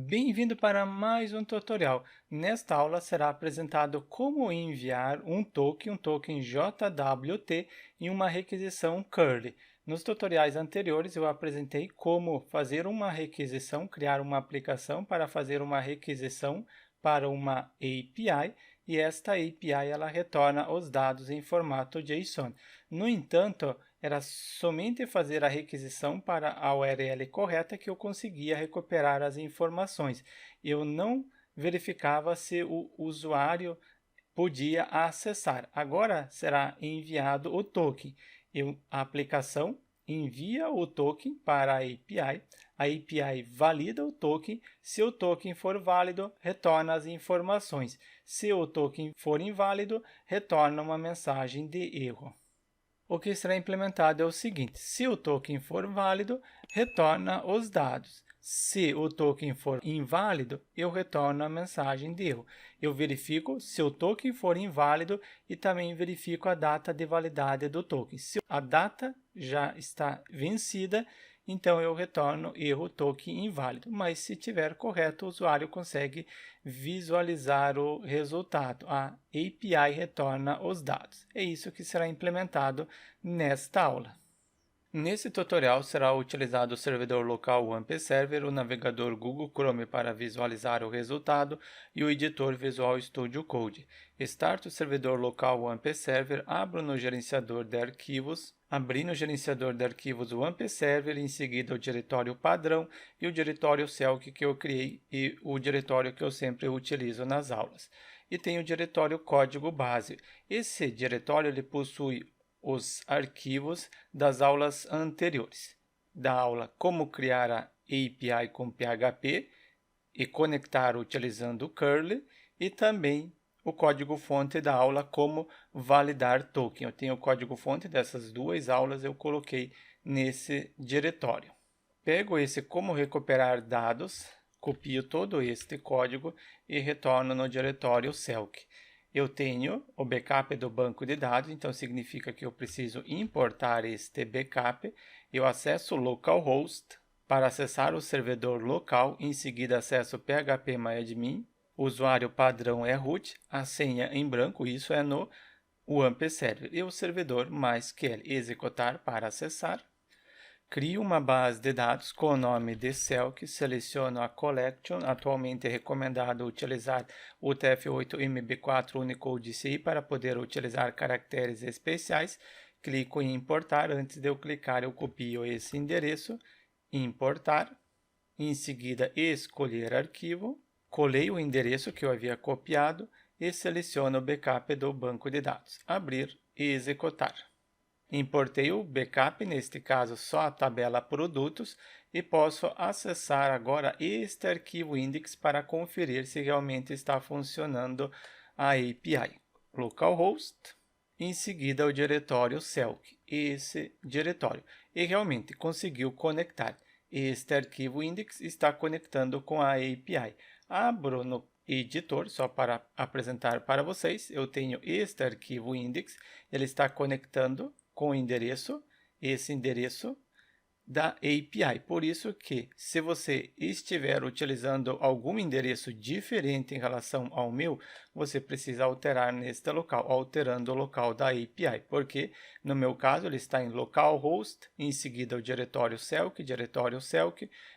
Bem-vindo para mais um tutorial. Nesta aula será apresentado como enviar um token JWT em uma requisição curly. Nos tutoriais anteriores eu apresentei como fazer uma requisição, criar uma aplicação para fazer uma requisição para uma API e esta API ela retorna os dados em formato JSON. No entanto, era somente fazer a requisição para a URL correta que eu conseguia recuperar as informações. Eu não verificava se o usuário podia acessar. Agora será enviado o token. A aplicação envia o token para a API valida o token. Se o token for válido, retorna as informações. Se o token for inválido, retorna uma mensagem de erro. O que será implementado é o seguinte: se o token for válido, retorna os dados. Se o token for inválido, eu retorno a mensagem de erro. Eu verifico se o token for inválido e também verifico a data de validade do token. Se a data já está vencida, então eu retorno erro token inválido. Mas se estiver correto, o usuário consegue visualizar o resultado. A API retorna os dados. É isso que será implementado nesta aula. Nesse tutorial será utilizado o servidor local OneP Server, o navegador Google Chrome para visualizar o resultado e o editor Visual Studio Code. Start o servidor local OneP Server, abro no gerenciador de arquivos, abri no gerenciador de arquivos o OneP Server, em seguida o diretório padrão e o diretório Celk que eu criei e o diretório que eu sempre utilizo nas aulas. E tem o diretório código base. Esse diretório ele possui os arquivos das aulas anteriores, da aula como criar a API com PHP e conectar utilizando o curly e também o código-fonte da aula como validar token. Eu tenho o código-fonte dessas duas aulas, eu coloquei nesse diretório. Pego esse como recuperar dados, copio todo este código e retorno no diretório Celk. Eu tenho o backup do banco de dados, então significa que eu preciso importar este backup. Eu acesso o localhost para acessar o servidor local, em seguida acesso phpMyAdmin, o usuário padrão é root, a senha em branco, isso é no OneP Server, e o servidor MySQL, executar para acessar. Crio uma base de dados com o nome de Celk, seleciono a Collection, atualmente é recomendado utilizar o TF8-MB4 Unicode CI para poder utilizar caracteres especiais. Clico em importar, antes de eu clicar eu copio esse endereço, importar, em seguida escolher arquivo, colei o endereço que eu havia copiado e seleciono o backup do banco de dados, abrir e executar. Importei o backup, neste caso só a tabela produtos, e posso acessar agora este arquivo index para conferir se realmente está funcionando a API. Localhost, em seguida o diretório Celk, esse diretório, e realmente conseguiu conectar. Este arquivo index está conectando com a API. Abro no editor, só para apresentar para vocês, eu tenho este arquivo index, ele está conectando com o endereço, esse endereço da API. Por isso que, se você estiver utilizando algum endereço diferente em relação ao meu, você precisa alterar neste local, alterando o local da API, porque no meu caso ele está em localhost, em seguida o diretório Celk,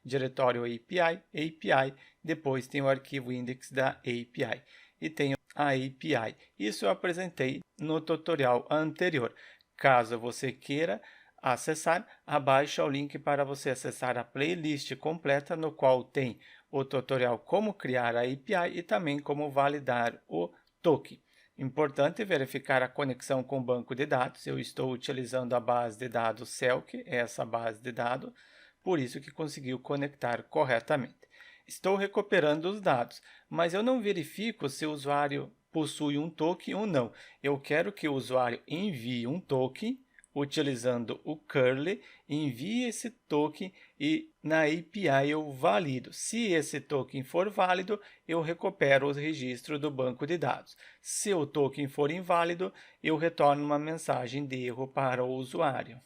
diretório API, depois tem o arquivo index da API e tem a API. Isso eu apresentei no tutorial anterior. Caso você queira acessar, abaixo o link para você acessar a playlist completa, no qual tem o tutorial como criar a API e também como validar o token. Importante verificar a conexão com o banco de dados. Eu estou utilizando a base de dados Celk, essa base de dados, por isso que conseguiu conectar corretamente. Estou recuperando os dados, mas eu não verifico se o usuário possui um token ou não. Eu quero que o usuário envie um token utilizando o curly, envie esse token e na API eu valido. Se esse token for válido, eu recupero os registros do banco de dados. Se o token for inválido, eu retorno uma mensagem de erro para o usuário.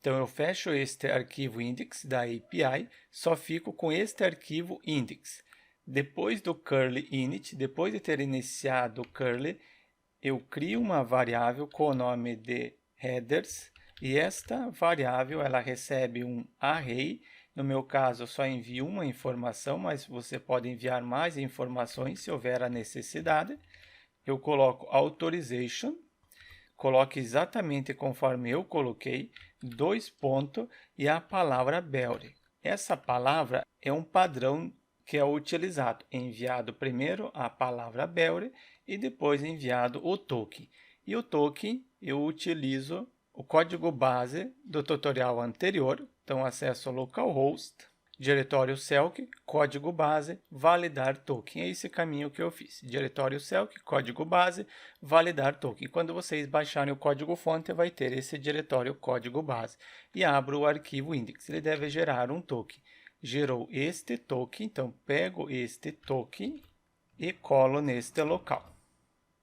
Então, eu fecho este arquivo index da API, só fico com este arquivo index. Depois do curly init, depois de ter iniciado o curly, eu crio uma variável com o nome de headers e esta variável ela recebe um array. No meu caso, eu só envio uma informação, mas você pode enviar mais informações se houver a necessidade. Eu coloco authorization, coloque exatamente conforme eu coloquei, 2 pontos e a palavra Belry. Essa palavra é um padrão que é utilizado, enviado primeiro a palavra Belry e depois enviado o token. E o token eu utilizo o código base do tutorial anterior, então acesso localhost, diretório Selk, código base, validar token. É esse caminho que eu fiz. Diretório Selk, código base, validar token. Quando vocês baixarem o código fonte, vai ter esse diretório código base. E abro o arquivo index. Ele deve gerar um token. Gerou este token, então pego este token e colo neste local.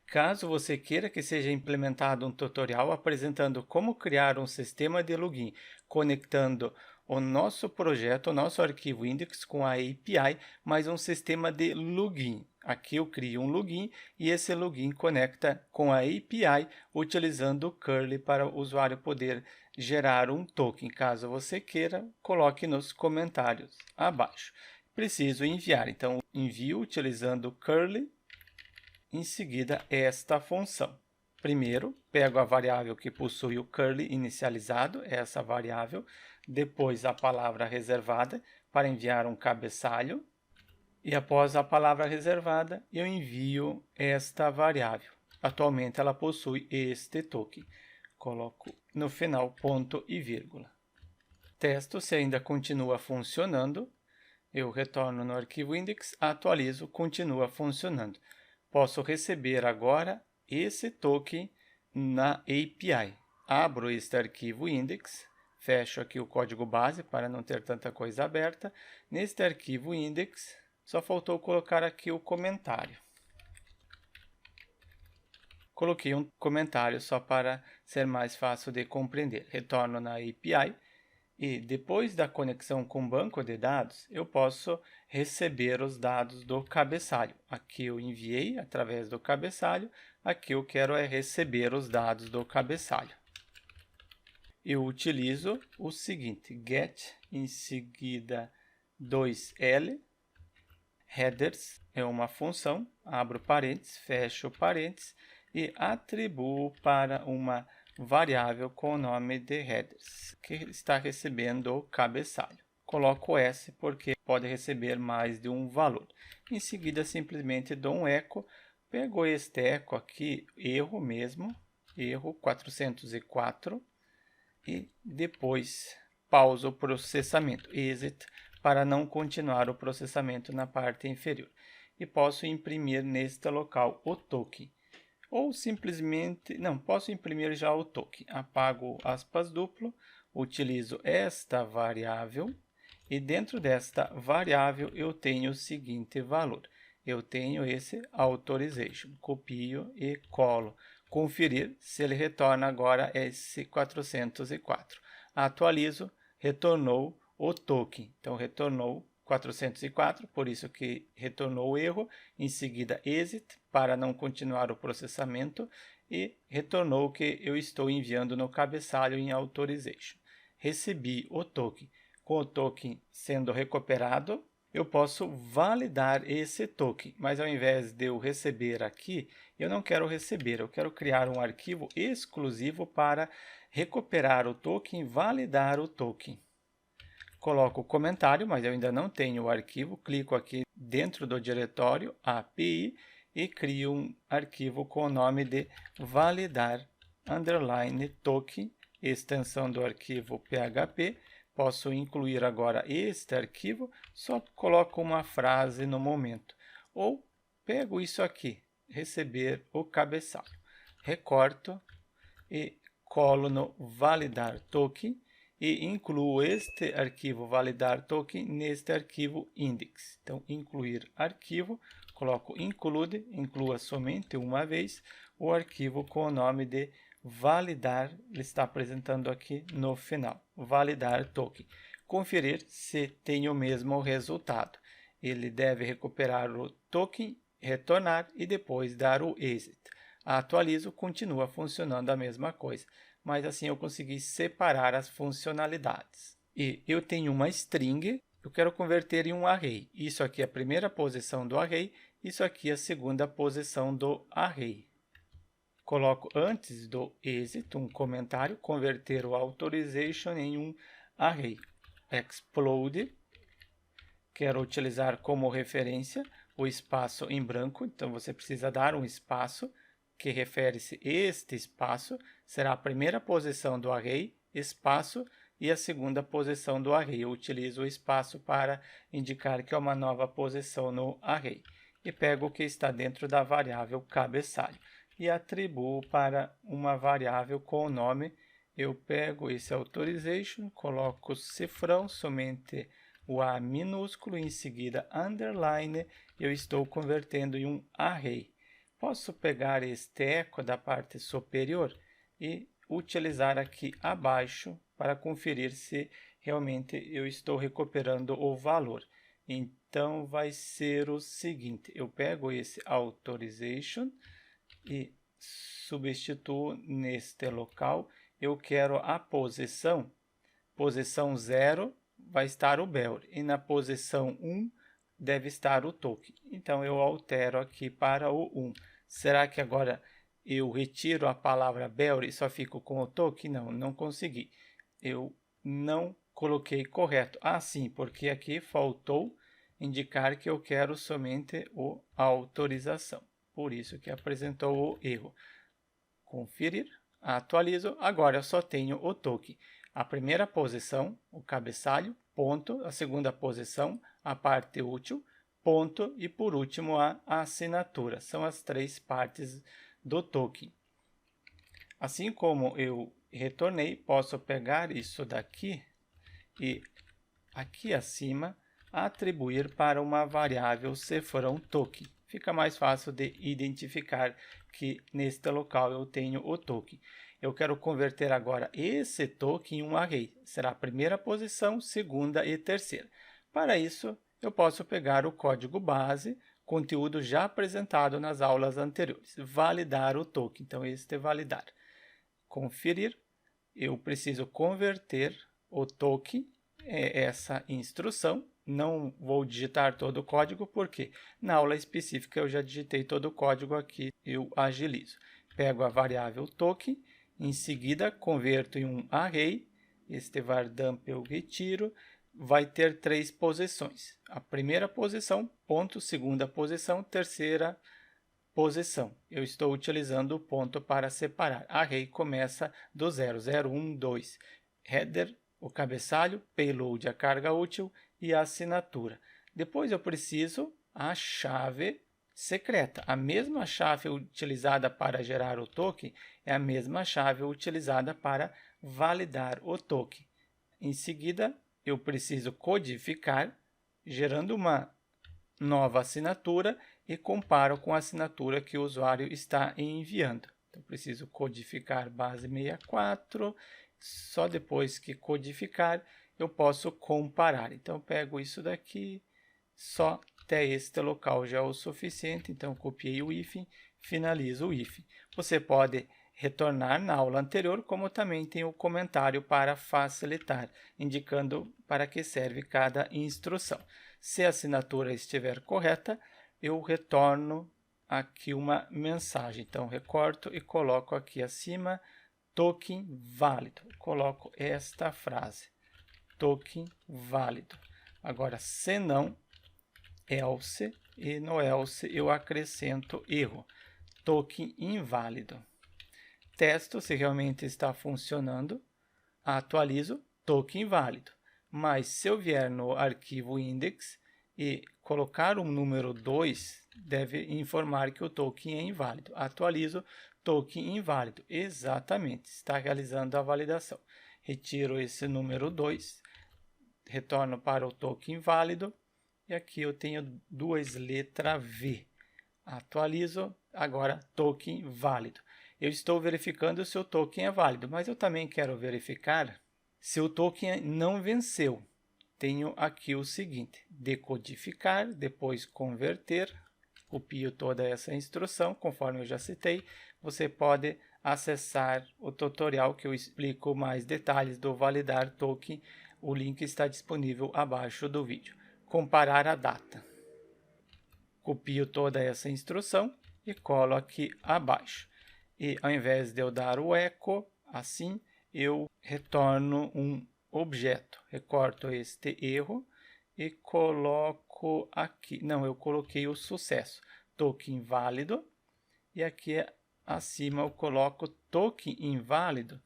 Caso você queira que seja implementado um tutorial apresentando como criar um sistema de login, conectando o nosso projeto, o nosso arquivo index com a API, mais um sistema de login. Aqui eu crio um login e esse login conecta com a API utilizando o curly para o usuário poder gerar um token. Caso você queira, coloque nos comentários abaixo. Preciso enviar, então envio utilizando o curly. Em seguida, esta função. Primeiro, pego a variável que possui o curly inicializado, essa variável, depois a palavra reservada para enviar um cabeçalho, e após a palavra reservada, eu envio esta variável. Atualmente ela possui este token. Coloco no final ponto e vírgula. Testo se ainda continua funcionando, eu retorno no arquivo index, atualizo, continua funcionando. Posso receber agora esse token na API. Abro este arquivo index, fecho aqui o código base para não ter tanta coisa aberta. Neste arquivo index, só faltou colocar aqui o comentário. Coloquei um comentário só para ser mais fácil de compreender. Retorno na API. E depois da conexão com o banco de dados, eu posso receber os dados do cabeçalho. Aqui eu enviei através do cabeçalho, aqui eu quero receber os dados do cabeçalho. Eu utilizo o seguinte, get, em seguida 2L, headers é uma função, abro parênteses, fecho parênteses e atribuo para uma variável com o nome de headers, que está recebendo o cabeçalho. Coloco S porque pode receber mais de um valor. Em seguida, simplesmente dou um eco, pego este eco aqui, erro mesmo, erro 404, e depois pauso o processamento, exit, para não continuar o processamento na parte inferior. E posso imprimir neste local o token. Ou simplesmente, não, posso imprimir já o token. Apago aspas duplo, utilizo esta variável e dentro desta variável eu tenho o seguinte valor. Eu tenho esse authorization, copio e colo. Conferir se ele retorna agora esse 404. Atualizo, retornou o token. Então, retornou 404, por isso que retornou o erro, em seguida exit, para não continuar o processamento, e retornou o que eu estou enviando no cabeçalho em authorization. Recebi o token. Com o token sendo recuperado, eu posso validar esse token, mas ao invés de eu receber aqui, eu não quero receber, eu quero criar um arquivo exclusivo para recuperar o token e validar o token. Coloco o comentário, mas eu ainda não tenho o arquivo. Clico aqui dentro do diretório API e crio um arquivo com o nome de validar _token, extensão do arquivo PHP. Posso incluir agora este arquivo, só coloco uma frase no momento. Ou pego isso aqui, receber o cabeçalho. Recorto e colo no validar token. E incluo este arquivo validar token neste arquivo index. Então, incluir arquivo, coloco include, inclua somente uma vez o arquivo com o nome de validar, ele está apresentando aqui no final, validar token. Conferir se tem o mesmo resultado. ele deve recuperar o token, retornar e depois dar o exit. Atualizo, continua funcionando a mesma coisa, mas assim eu consegui separar as funcionalidades. E eu tenho uma string, eu quero converter em um array. Isso aqui é a primeira posição do array, isso aqui é a segunda posição do array. Coloco antes do exit um comentário, converter o authorization em um array. Explode, quero utilizar como referência o espaço em branco, então você precisa dar um espaço que refere-se este espaço, será a primeira posição do array, espaço, e a segunda posição do array. Eu utilizo o espaço para indicar que é uma nova posição no array. E pego o que está dentro da variável cabeçalho e atribuo para uma variável com o nome. Eu pego esse authorization, coloco cifrão, somente o A minúsculo, em seguida underline, eu estou convertendo em um array. Posso pegar este eco da parte superior e utilizar aqui abaixo para conferir se realmente eu estou recuperando o valor. Então, vai ser o seguinte, eu pego esse authorization e substituo neste local, eu quero a posição 0 vai estar o bearer, e na posição 1 deve estar o token. Então, eu altero aqui para o 1. Será que agora eu retiro a palavra bearer e só fico com o token? Não, não consegui. Eu não coloquei correto. Ah, sim, porque aqui faltou indicar que eu quero somente a autorização. Por isso que apresentou o erro. Conferir, atualizo, agora eu só tenho o token. A primeira posição, o cabeçalho, ponto, a segunda posição, a parte útil, ponto, e por último a assinatura. São as três partes do token. Assim como eu retornei, posso pegar isso daqui e aqui acima atribuir para uma variável cifrão token. Fica mais fácil de identificar que neste local eu tenho o token. Eu quero converter agora esse token em um array. Será a primeira posição, segunda e terceira. Para isso, eu posso pegar o código base, conteúdo já apresentado nas aulas anteriores. Validar o token. Então, este é validar. Conferir. Eu preciso converter o token, essa instrução. Não vou digitar todo o código, porque na aula específica eu já digitei todo o código aqui, eu agilizo. Pego a variável token, em seguida converto em um array, este var dump eu retiro, vai ter três posições. A primeira posição, ponto, segunda posição, terceira posição. Eu estou utilizando o ponto para separar. Array começa do 0, 0, 1, 2. Header, o cabeçalho, payload, a carga útil, e a assinatura. Depois eu preciso a chave secreta. A mesma chave utilizada para gerar o token é a mesma chave utilizada para validar o token. Em seguida, eu preciso codificar, gerando uma nova assinatura e comparo com a assinatura que o usuário está enviando. Então, preciso codificar base 64, só depois que codificar, eu posso comparar. Então, eu pego isso daqui, só até este local já é o suficiente. Então, copiei o hífen, finalizo o hífen. Você pode retornar na aula anterior, como também tem o comentário para facilitar, indicando para que serve cada instrução. Se a assinatura estiver correta, eu retorno aqui uma mensagem. Então, recorto e coloco aqui acima, token válido. Coloco esta frase, token válido. Agora, se não, else, e no else eu acrescento erro, token inválido. Testo se realmente está funcionando, atualizo, token válido. Mas se eu vier no arquivo index e colocar o número 2, deve informar que o token é inválido. Atualizo, token inválido. Exatamente, está realizando a validação. Retiro esse número 2, retorno para o token válido, e aqui eu tenho duas letras V. Atualizo, agora token válido. Eu estou verificando se o token é válido, mas eu também quero verificar se o token não venceu. tenho aqui o seguinte: decodificar, depois converter. Copio toda essa instrução, conforme eu já citei. Você pode acessar o tutorial que eu explico mais detalhes do validar token. O link está disponível abaixo do vídeo. Comparar a data. Copio toda essa instrução e colo aqui abaixo. E ao invés de eu dar o echo, assim, eu retorno um objeto. Recorto este erro e coloco aqui. Não, eu coloquei o sucesso. Token válido. E aqui acima eu coloco token inválido.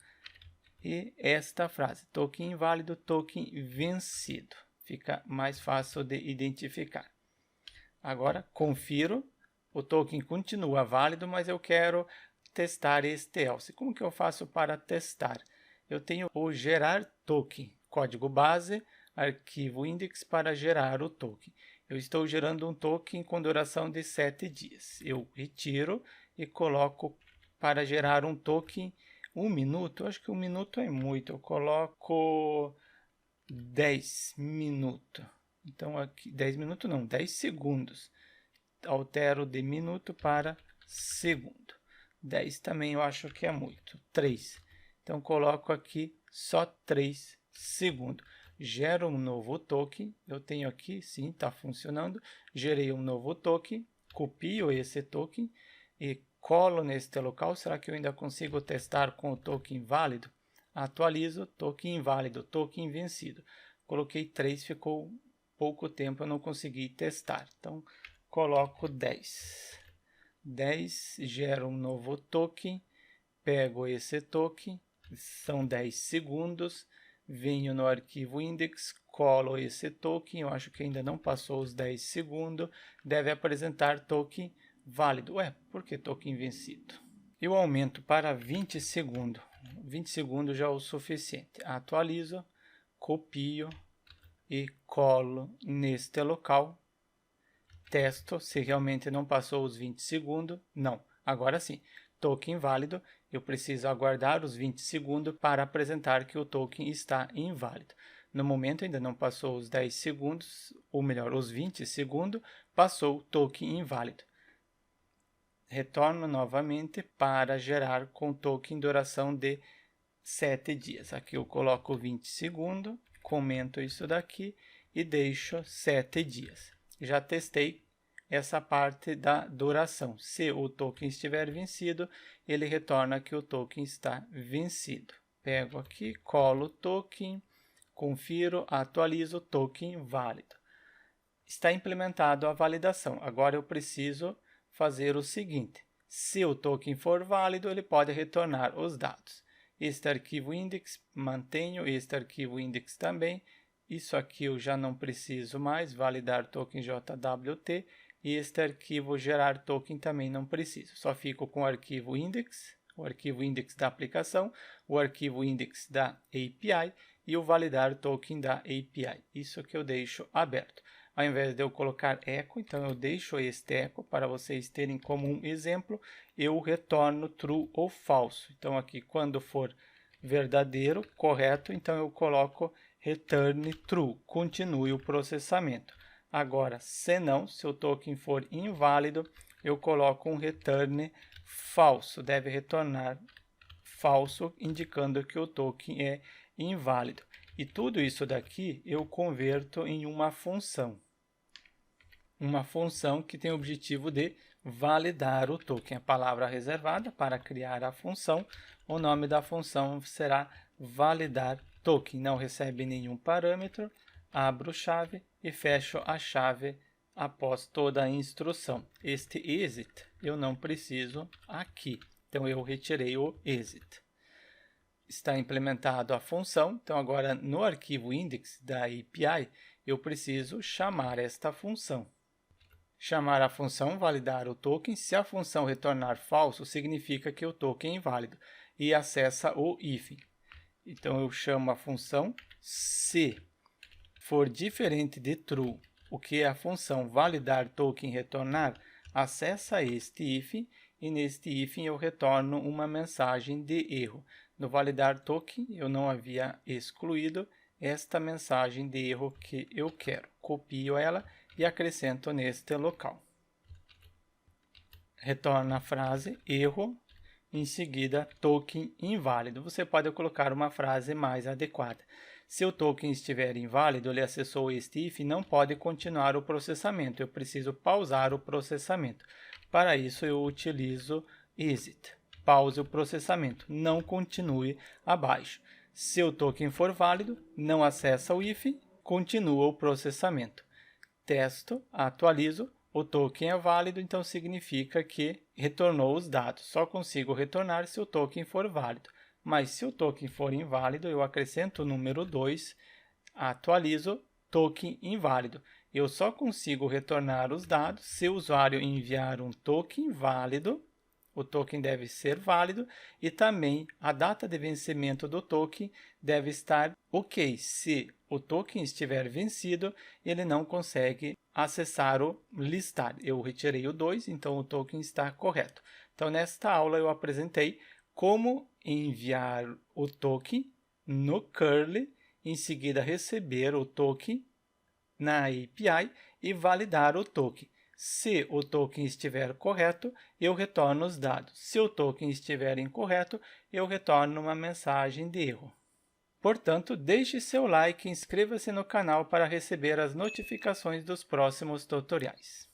E esta frase, token inválido, token vencido. Fica mais fácil de identificar. Agora, confiro. O token continua válido, mas eu quero testar este else. Como que eu faço para testar? Eu tenho o gerar token, código base, arquivo index para gerar o token. Eu estou gerando um token com duração de 7 dias. Eu retiro e coloco para gerar um token 1 minuto. Acho que 1 minuto é muito. Eu coloco 10 minutos. Então aqui 10 minutos não, 10 segundos. Altero de minuto para segundo. 10 também eu acho que é muito. 3. Então coloco aqui só 3 segundos. Gero um novo token. Eu tenho aqui, sim, está funcionando. Gerei um novo token. Copio esse token e colo neste local. Será que eu ainda consigo testar com o token válido? Atualizo, token inválido, token vencido. Coloquei 3, ficou pouco tempo, eu não consegui testar. Então, coloco 10. 10, gero um novo token, pego esse token, são 10 segundos, venho no arquivo index, colo esse token, eu acho que ainda não passou os 10 segundos, deve apresentar token válido. Ué, por que token vencido? Eu aumento para 20 segundos. 20 segundos já é o suficiente. Atualizo, copio e colo neste local. Testo se realmente não passou os 20 segundos. Não, agora sim. Token válido. Eu preciso aguardar os 20 segundos para apresentar que o token está inválido. No momento ainda não passou os 10 segundos, ou melhor, os 20 segundos, passou o token inválido. Retorno novamente para gerar com token duração de 7 dias. Aqui eu coloco 20 segundos, comento isso daqui e deixo 7 dias. Já testei essa parte da duração. Se o token estiver vencido, ele retorna que o token está vencido. Pego aqui, colo o token, confiro, atualizo, token válido. Está implementado a validação. Agora eu preciso fazer o seguinte: se o token for válido, ele pode retornar os dados. Este arquivo index, mantenho, este arquivo index também. Isso aqui eu já não preciso mais, validar token JWT. E este arquivo gerar token também não preciso. Só fico com o arquivo index da aplicação, o arquivo index da API e o validar token da API. Isso que eu deixo aberto. Ao invés de eu colocar echo, então eu deixo este echo para vocês terem como um exemplo, eu retorno true ou falso. Então aqui quando for verdadeiro, correto, então eu coloco return true, continue o processamento. Agora, se não, se o token for inválido, eu coloco um return falso, deve retornar falso, indicando que o token é inválido. E tudo isso daqui eu converto em uma função. Uma função que tem o objetivo de validar o token. A palavra reservada para criar a função. O nome da função será validar token. Não recebe nenhum parâmetro. Abro chave e fecho a chave após toda a instrução. Este exit eu não preciso aqui. Então eu retirei o exit. Está implementada a função, então agora no arquivo index da API eu preciso chamar esta função. Chamar a função validar o token. Se a função retornar falso, significa que o token é inválido e acessa o hífen. Então eu chamo a função. Se for diferente de true, o que a função validar token retornar, acessa este hífen e neste hífen eu retorno uma mensagem de erro. No validar token eu não havia excluído, esta mensagem de erro que eu quero. Copio ela e acrescento neste local. Retorna a frase erro, em seguida token inválido. Você pode colocar uma frase mais adequada. Se o token estiver inválido, ele acessou este if e não pode continuar o processamento. Eu preciso pausar o processamento. Para isso, eu utilizo exit. Pause o processamento, não continue abaixo. Se o token for válido, não acessa o if, continua o processamento. Testo, atualizo, o token é válido, então significa que retornou os dados. Só consigo retornar se o token for válido. Mas se o token for inválido, eu acrescento o número 2, atualizo, token inválido. Eu só consigo retornar os dados se o usuário enviar um token válido. O token deve ser válido e também a data de vencimento do token deve estar ok. Se o token estiver vencido, ele não consegue acessar o listar. Eu retirei o 2, então o token está correto. Então, nesta aula eu apresentei como enviar o token no curly, em seguida receber o token na API e validar o token. Se o token estiver correto, eu retorno os dados. Se o token estiver incorreto, eu retorno uma mensagem de erro. Portanto, deixe seu like e inscreva-se no canal para receber as notificações dos próximos tutoriais.